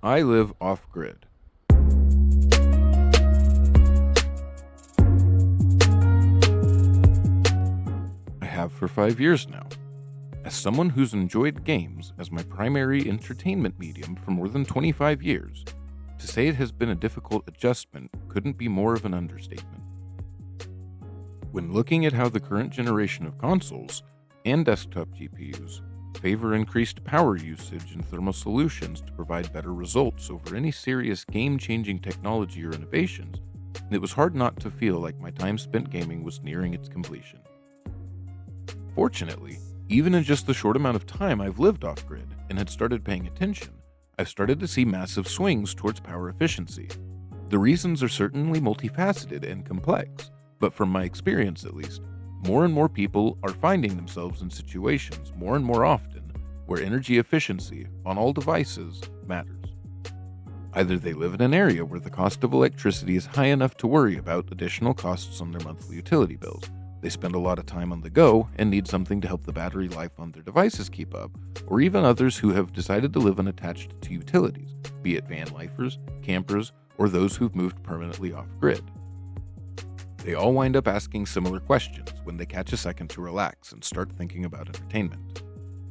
I live off-grid. I have for 5 years now. As someone who's enjoyed games as my primary entertainment medium for more than 25 years, to say it has been a difficult adjustment couldn't be more of an understatement. When looking at how the current generation of consoles and desktop GPUs favor increased power usage and thermal solutions to provide better results over any serious game-changing technology or innovations, it was hard not to feel like my time spent gaming was nearing its completion. Fortunately, even in just the short amount of time I've lived off-grid and had started paying attention, I've started to see massive swings towards power efficiency. The reasons are certainly multifaceted and complex, but from my experience at least, more and more people are finding themselves in situations more and more often where energy efficiency on all devices matters. Either they live in an area where the cost of electricity is high enough to worry about additional costs on their monthly utility bills, they spend a lot of time on the go and need something to help the battery life on their devices keep up, or even others who have decided to live unattached to utilities, be it van lifers, campers, or those who've moved permanently off-grid. They all wind up asking similar questions when they catch a second to relax and start thinking about entertainment.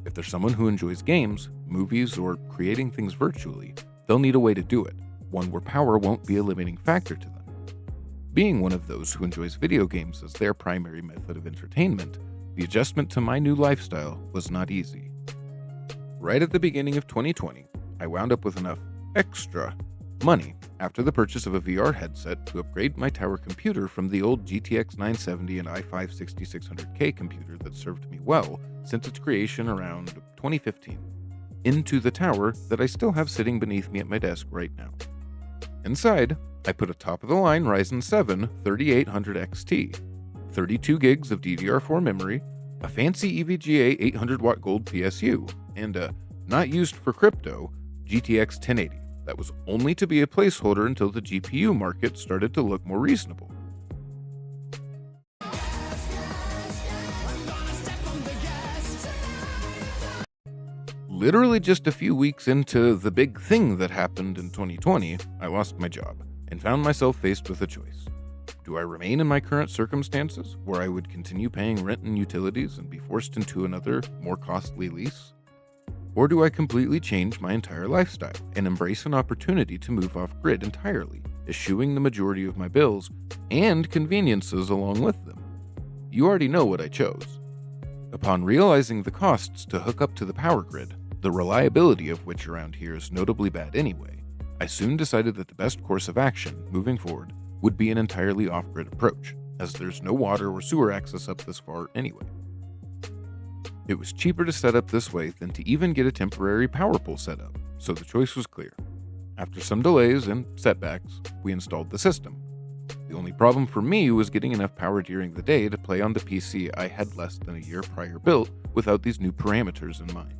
If they're someone who enjoys games, movies, or creating things virtually, they'll need a way to do it, one where power won't be a limiting factor to them. Being one of those who enjoys video games as their primary method of entertainment, the adjustment to my new lifestyle was not easy. Right at the beginning of 2020, I wound up with enough extra money after the purchase of a VR headset to upgrade my tower computer from the old GTX 970 and i5 6600K computer that served me well since its creation around 2015, into the tower that I still have sitting beneath me at my desk right now. Inside, I put a top-of-the-line Ryzen 7 3800 XT, 32 gigs of DDR4 memory, a fancy EVGA 800-watt gold PSU, and a not-used-for-crypto GTX 1080 that was only to be a placeholder until the GPU market started to look more reasonable. Literally just a few weeks into the big thing that happened in 2020, I lost my job and found myself faced with a choice. Do I remain in my current circumstances, where I would continue paying rent and utilities and be forced into another, more costly lease? Or do I completely change my entire lifestyle and embrace an opportunity to move off-grid entirely, eschewing the majority of my bills and conveniences along with them? You already know what I chose. Upon realizing the costs to hook up to the power grid, the reliability of which around here is notably bad anyway, I soon decided that the best course of action, moving forward, would be an entirely off-grid approach, as there's no water or sewer access up this far anyway. It was cheaper to set up this way than to even get a temporary power pole set up, so the choice was clear. After some delays and setbacks, we installed the system. The only problem for me was getting enough power during the day to play on the PC I had less than a year prior built without these new parameters in mind.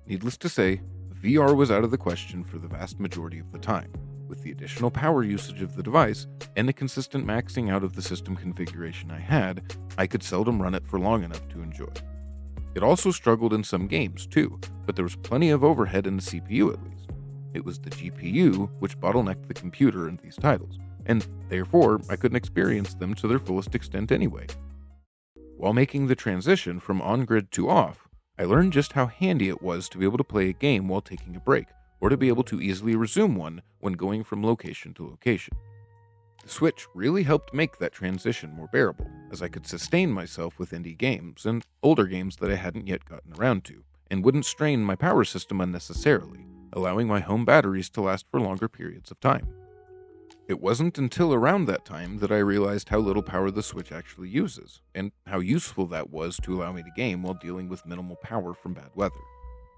Needless to say, VR was out of the question for the vast majority of the time. With the additional power usage of the device and the consistent maxing out of the system configuration I had, I could seldom run it for long enough to enjoy. It also struggled in some games too, but there was plenty of overhead in the CPU at least. It was the GPU which bottlenecked the computer in these titles, and therefore I couldn't experience them to their fullest extent anyway. While making the transition from on-grid to off, I learned just how handy it was to be able to play a game while taking a break, or to be able to easily resume one when going from location to location. The Switch really helped make that transition more bearable, as I could sustain myself with indie games and older games that I hadn't yet gotten around to, and wouldn't strain my power system unnecessarily, allowing my home batteries to last for longer periods of time. It wasn't until around that time that I realized how little power the Switch actually uses, and how useful that was to allow me to game while dealing with minimal power from bad weather.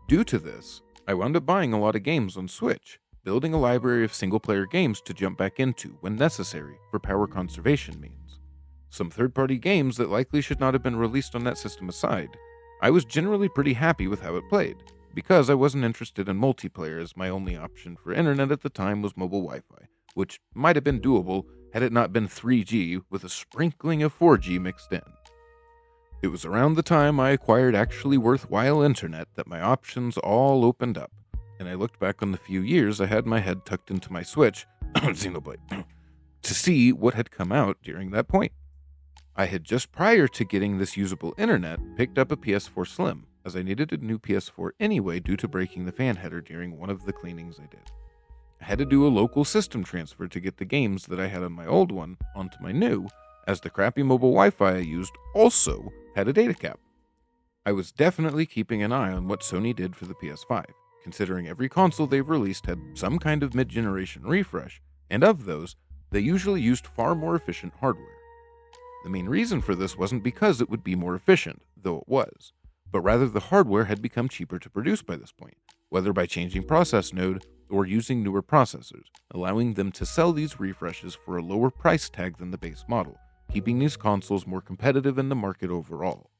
Due to this, I wound up buying a lot of games on Switch, building a library of single-player games to jump back into when necessary for power conservation means. Some third-party games that likely should not have been released on that system aside, I was generally pretty happy with how it played, because I wasn't interested in multiplayer as my only option for internet at the time was mobile Wi-Fi, which might have been doable had it not been 3G with a sprinkling of 4G mixed in. It was around the time I acquired actually worthwhile internet that my options all opened up. and I looked back on the few years I had my head tucked into my Switch, Xenoblade, to see what had come out during that point. I had just prior to getting this usable internet picked up a PS4 Slim, as I needed a new PS4 anyway due to breaking the fan header during one of the cleanings I did. I had to do a local system transfer to get the games that I had on my old one onto my new, as the crappy mobile Wi-Fi I used also had a data cap. I was definitely keeping an eye on what Sony did for the PS5, considering every console they've released had some kind of mid-generation refresh, and of those, they usually used far more efficient hardware. The main reason for this wasn't because it would be more efficient, though it was, but rather the hardware had become cheaper to produce by this point, whether by changing process node or using newer processors, allowing them to sell these refreshes for a lower price tag than the base model, keeping these consoles more competitive in the market overall.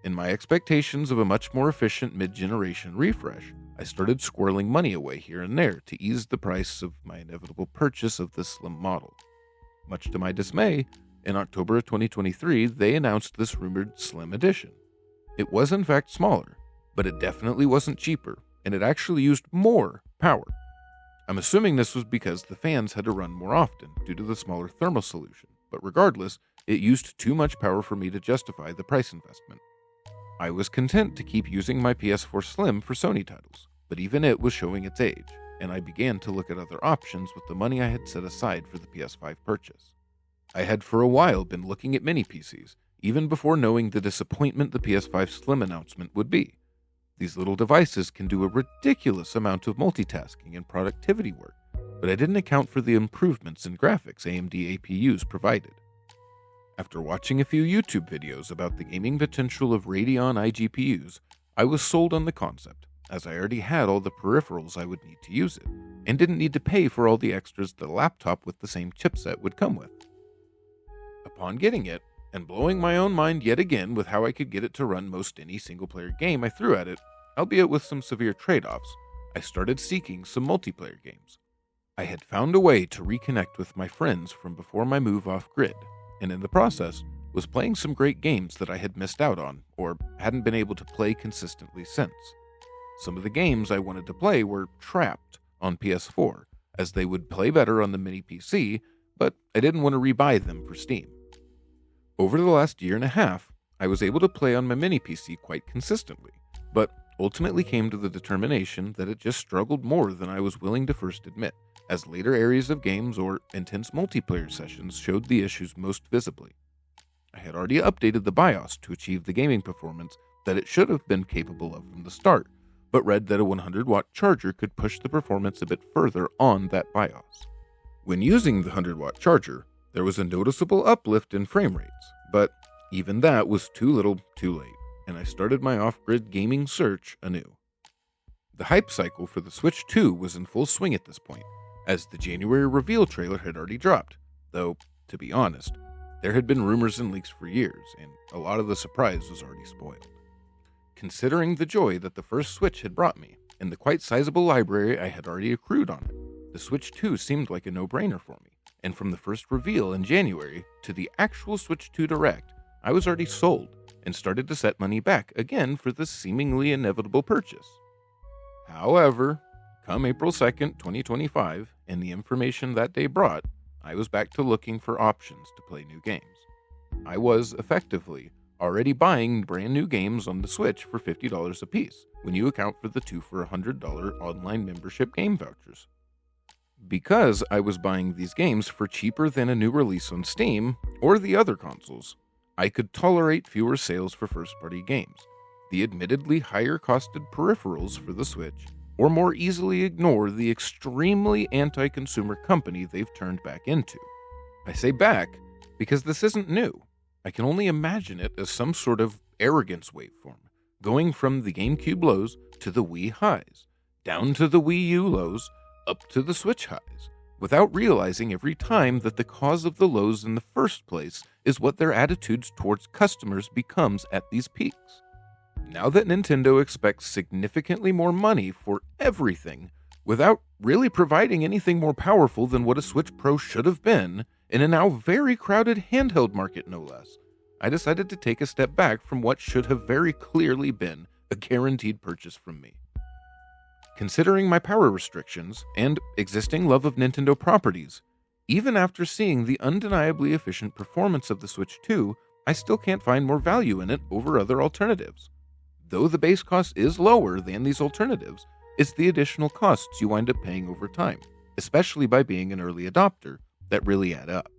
In my expectations of a much more efficient mid-generation refresh, I started squirreling money away here and there to ease the price of my inevitable purchase of the Slim model. Much to my dismay, in October of 2023, they announced this rumored Slim Edition. It was in fact smaller, but it definitely wasn't cheaper, and it actually used more power. I'm assuming this was because the fans had to run more often due to the smaller thermal solution, but regardless, it used too much power for me to justify the price investment. I was content to keep using my PS4 Slim for Sony titles, but even it was showing its age, and I began to look at other options with the money I had set aside for the PS5 purchase. I had for a while been looking at mini PCs, even before knowing the disappointment the PS5 Slim announcement would be. These little devices can do a ridiculous amount of multitasking and productivity work, but I didn't account for the improvements in graphics AMD APUs provided. After watching a few YouTube videos about the gaming potential of Radeon iGPUs, I was sold on the concept, as I already had all the peripherals I would need to use it, and didn't need to pay for all the extras that a laptop with the same chipset would come with. Upon getting it, and blowing my own mind yet again with how I could get it to run most any single-player game I threw at it, albeit with some severe trade-offs, I started seeking some multiplayer games. I had found a way to reconnect with my friends from before my move off-grid, and in the process, was playing some great games that I had missed out on, or hadn't been able to play consistently since. Some of the games I wanted to play were trapped on PS4, as they would play better on the mini PC, but I didn't want to rebuy them for Steam. Over the last year and a half, I was able to play on my mini PC quite consistently, but ultimately came to the determination that it just struggled more than I was willing to first admit, as later areas of games or intense multiplayer sessions showed the issues most visibly. I had already updated the BIOS to achieve the gaming performance that it should have been capable of from the start, but read that a 100-watt charger could push the performance a bit further on that BIOS. When using the 100-watt charger, there was a noticeable uplift in frame rates, but even that was too little, too late, and I started my off-grid gaming search anew. The hype cycle for the Switch 2 was in full swing at this point, as the January reveal trailer had already dropped, though, to be honest, there had been rumors and leaks for years, and a lot of the surprise was already spoiled. Considering the joy that the first Switch had brought me, and the quite sizable library I had already accrued on it, the Switch 2 seemed like a no-brainer for me, and from the first reveal in January to the actual Switch 2 Direct, I was already sold, and started to set money back again for the seemingly inevitable purchase. However, come April 2nd, 2025, and the information that day brought, I was back to looking for options to play new games. I was, effectively, already buying brand new games on the Switch for $50 a piece, when you account for the 2 for $100 online membership game vouchers. Because I was buying these games for cheaper than a new release on Steam, or the other consoles, I could tolerate fewer sales for first-party games, the admittedly higher-costed peripherals for the Switch, or more easily ignore the extremely anti-consumer company they've turned back into. I say back because this isn't new. I can only imagine it as some sort of arrogance waveform, going from the GameCube lows to the Wii highs, down to the Wii U lows, up to the Switch highs, without realizing every time that the cause of the lows in the first place is what their attitudes towards customers becomes at these peaks. Now that Nintendo expects significantly more money for everything, without really providing anything more powerful than what a Switch Pro should have been, in a now very crowded handheld market no less, I decided to take a step back from what should have very clearly been a guaranteed purchase from me. Considering my power restrictions and existing love of Nintendo properties, even after seeing the undeniably efficient performance of the Switch 2, I still can't find more value in it over other alternatives. Though the base cost is lower than these alternatives, it's the additional costs you wind up paying over time, especially by being an early adopter, that really add up.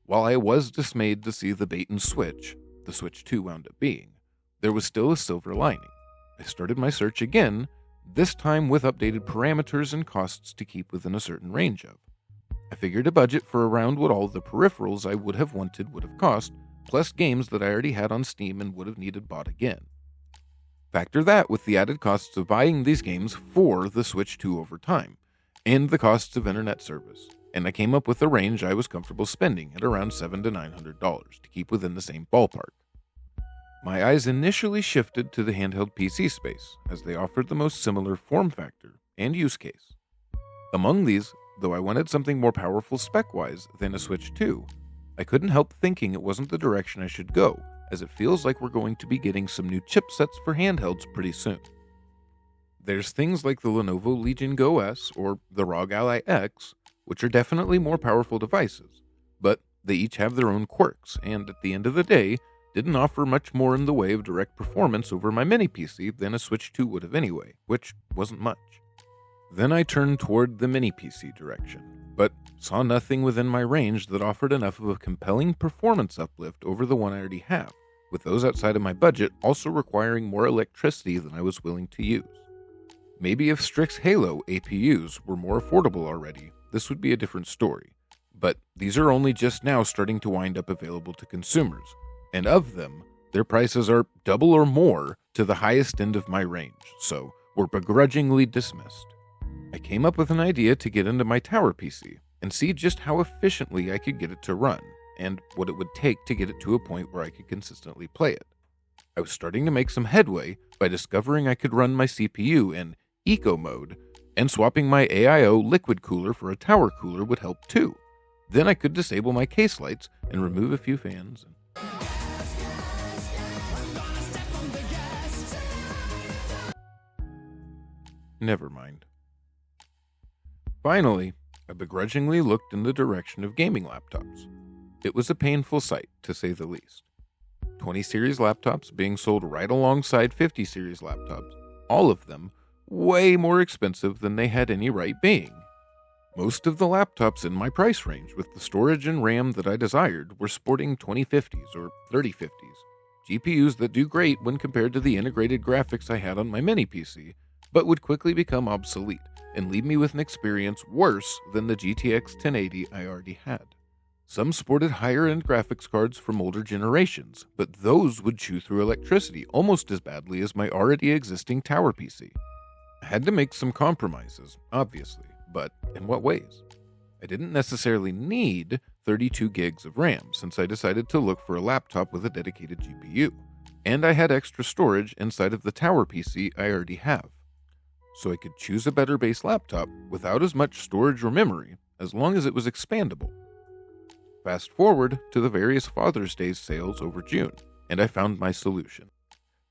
While I was dismayed to see the bait and switch the Switch 2 wound up being, there was still a silver lining. I started my search again, this time with updated parameters and costs to keep within a certain range of. I figured a budget for around what all the peripherals I would have wanted would have cost, plus games that I already had on Steam and would have needed bought again. Factor that with the added costs of buying these games for the Switch 2 over time, and the costs of internet service, and I came up with a range I was comfortable spending at around $700 to $900 to keep within the same ballpark. My eyes initially shifted to the handheld PC space, as they offered the most similar form factor and use case. Among these, though I wanted something more powerful spec-wise than a Switch 2, I couldn't help thinking it wasn't the direction I should go, as it feels like we're going to be getting some new chipsets for handhelds pretty soon. There's things like the Lenovo Legion Go S or the ROG Ally X, which are definitely more powerful devices, but they each have their own quirks, and at the end of the day, didn't offer much more in the way of direct performance over my mini PC than a Switch 2 would have anyway, which wasn't much. Then I turned toward the mini PC direction, but saw nothing within my range that offered enough of a compelling performance uplift over the one I already have, with those outside of my budget also requiring more electricity than I was willing to use. Maybe if Strix Halo APUs were more affordable already, this would be a different story, but these are only just now starting to wind up available to consumers, and of them, their prices are double or more to the highest end of my range, so were begrudgingly dismissed. I came up with an idea to get into my tower PC and see just how efficiently I could get it to run, and what it would take to get it to a point where I could consistently play it. I was starting to make some headway by discovering I could run my CPU in eco mode, and swapping my AIO liquid cooler for a tower cooler would help too. Then I could disable my case lights and remove a few fans. Never mind. Finally, I begrudgingly looked in the direction of gaming laptops. It was a painful sight, to say the least. 20 series laptops being sold right alongside 50 series laptops, all of them way more expensive than they had any right being. Most of the laptops in my price range with the storage and RAM that I desired were sporting 2050s or 3050s, GPUs that do great when compared to the integrated graphics I had on my mini PC, but would quickly become obsolete and leave me with an experience worse than the GTX 1080 I already had. Some sported higher-end graphics cards from older generations, but those would chew through electricity almost as badly as my already existing tower PC. I had to make some compromises, obviously, but in what ways? I didn't necessarily need 32 gigs of RAM since I decided to look for a laptop with a dedicated GPU, and I had extra storage inside of the tower PC I already have. So I could choose a better base laptop without as much storage or memory, as long as it was expandable. Fast forward to the various Father's Day sales over June, and I found my solution.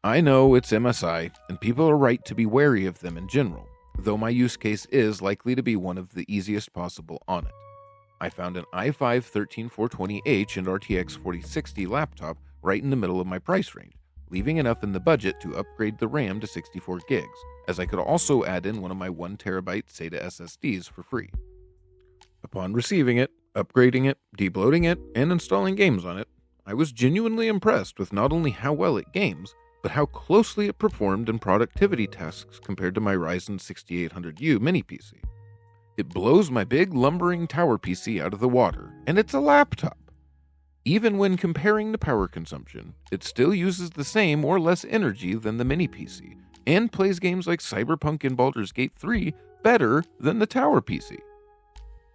I know it's MSI, and people are right to be wary of them in general, though my use case is likely to be one of the easiest possible on it. I found an i5-13420H and RTX 4060 laptop right in the middle of my price range, leaving enough in the budget to upgrade the RAM to 64 gigs, as I could also add in one of my 1TB SATA SSDs for free. Upon receiving it, upgrading it, debloating it, and installing games on it, I was genuinely impressed with not only how well it games, but how closely it performed in productivity tasks compared to my Ryzen 6800U mini PC. It blows my big lumbering tower PC out of the water, and it's a laptop. Even when comparing the power consumption, it still uses the same or less energy than the mini PC, and plays games like Cyberpunk and Baldur's Gate 3 better than the tower PC.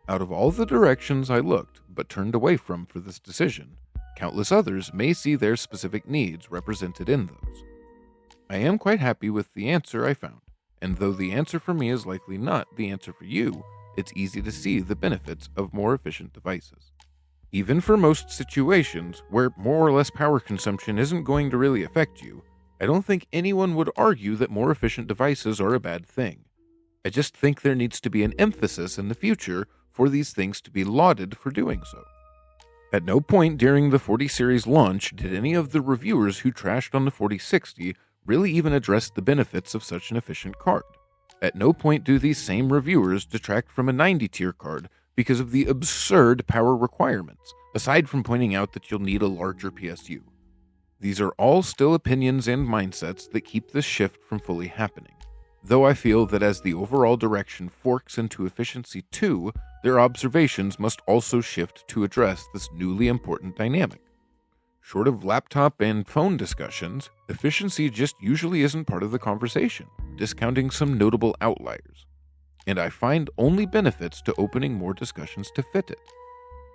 Out of all the directions I looked but turned away from for this decision, countless others may see their specific needs represented in those. I am quite happy with the answer I found, and though the answer for me is likely not the answer for you, it's easy to see the benefits of more efficient devices. Even for most situations where more or less power consumption isn't going to really affect you, I don't think anyone would argue that more efficient devices are a bad thing. I just think there needs to be an emphasis in the future for these things to be lauded for doing so. At no point during the 40 series launch did any of the reviewers who trashed on the 4060 really even address the benefits of such an efficient card. At no point do these same reviewers detract from a 90 tier card because of the absurd power requirements, aside from pointing out that you'll need a larger PSU. These are all still opinions and mindsets that keep this shift from fully happening, though I feel that as the overall direction forks into efficiency too, their observations must also shift to address this newly important dynamic. Short of laptop and phone discussions, efficiency just usually isn't part of the conversation, discounting some notable outliers. And I find only benefits to opening more discussions to fit it.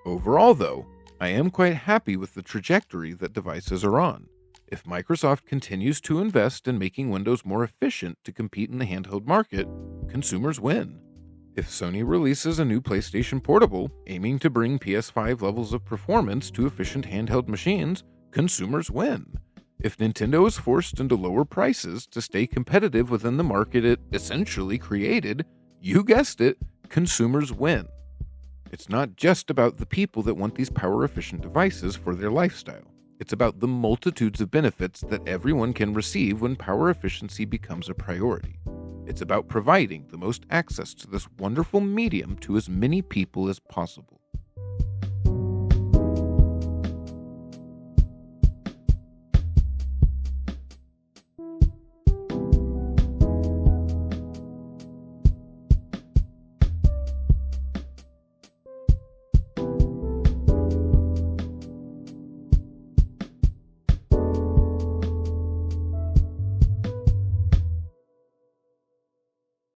Overall, though, I am quite happy with the trajectory that devices are on. If Microsoft continues to invest in making Windows more efficient to compete in the handheld market, consumers win. If Sony releases a new PlayStation Portable, aiming to bring PS5 levels of performance to efficient handheld machines, consumers win. If Nintendo is forced into lower prices to stay competitive within the market it essentially created, you guessed it, consumers win. It's not just about the people that want these power-efficient devices for their lifestyle. It's about the multitudes of benefits that everyone can receive when power efficiency becomes a priority. It's about providing the most access to this wonderful medium to as many people as possible.